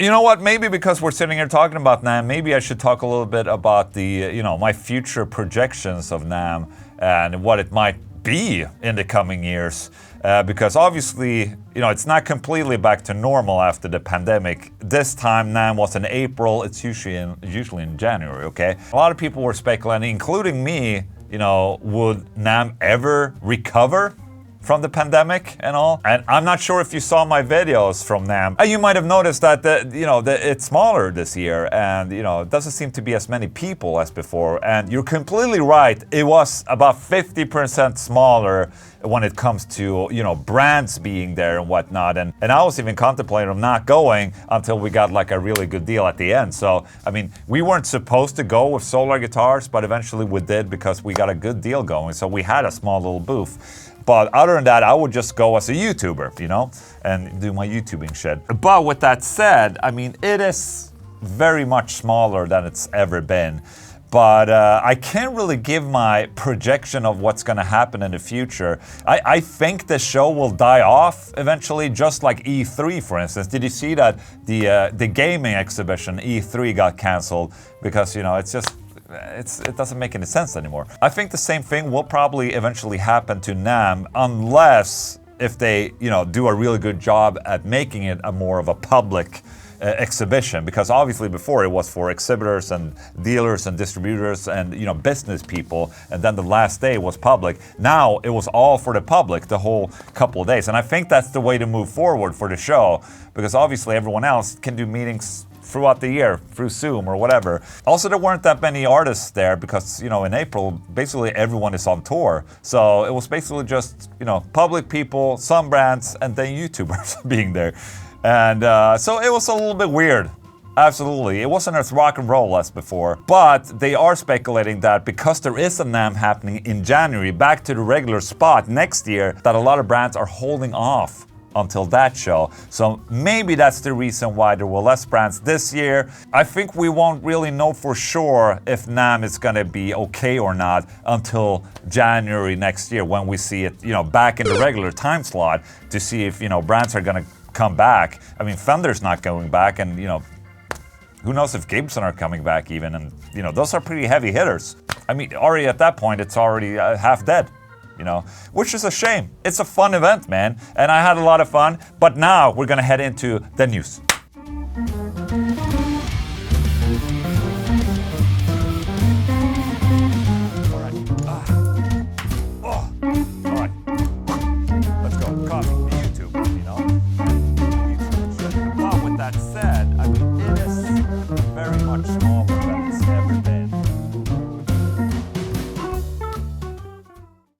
You know what? Maybe because we're sitting here talking about Namm, maybe I should talk a little bit about the, my future projections of Namm and what it might be in the coming years. Because obviously, it's not completely back to normal after the pandemic. This time Namm was in April, it's usually in January, okay? A lot of people were speculating, including me, would Namm ever recover from the pandemic and all? And I'm not sure if you saw my videos from Namm. You might have noticed that it's smaller this year, and it doesn't seem to be as many people as before. And you're completely right, it was about 50% smaller when it comes to brands being there and whatnot. And I was even contemplating not going until we got like a really good deal at the end. So I mean, we weren't supposed to go with Solar guitars, but eventually we did because we got a good deal going. So we had a small little booth. But other than that, I would just go as a YouTuber, and do my YouTubing shit. But with that said, I mean, it is very much smaller than it's ever been. But I can't really give my projection of what's gonna happen in the future. I think the show will die off eventually, just like E3, for instance. Did you see that the gaming exhibition, E3, got canceled because, it doesn't make any sense anymore. I think the same thing will probably eventually happen to Namm, unless if they, do a really good job at making it a more of a public exhibition, because obviously before it was for exhibitors and dealers and distributors and business people, and then the last day was public. Now it was all for the public the whole couple of days, and I think that's the way to move forward for the show, because obviously everyone else can do meetings throughout the year through Zoom or whatever. Also, there weren't that many artists there because in April basically everyone is on tour, so it was basically just public people, some brands, and then YouTubers being there. And so it was a little bit weird. Absolutely, it wasn't as rock and roll as before, but they are speculating that because there is a Namm happening in January, back to the regular spot next year, that a lot of brands are holding off until that show. So maybe that's the reason why there were less brands this year. I think we won't really know for sure if Namm is gonna be okay or not until January next year, when we see it, back in the regular time slot, to see if, brands are gonna come back. I mean, Fender's not going back, and who knows if Gibson are coming back even, and those are pretty heavy hitters. I mean, already at that point, it's already half dead. Which is a shame. It's a fun event, man, and I had a lot of fun. But now we're gonna head into the news.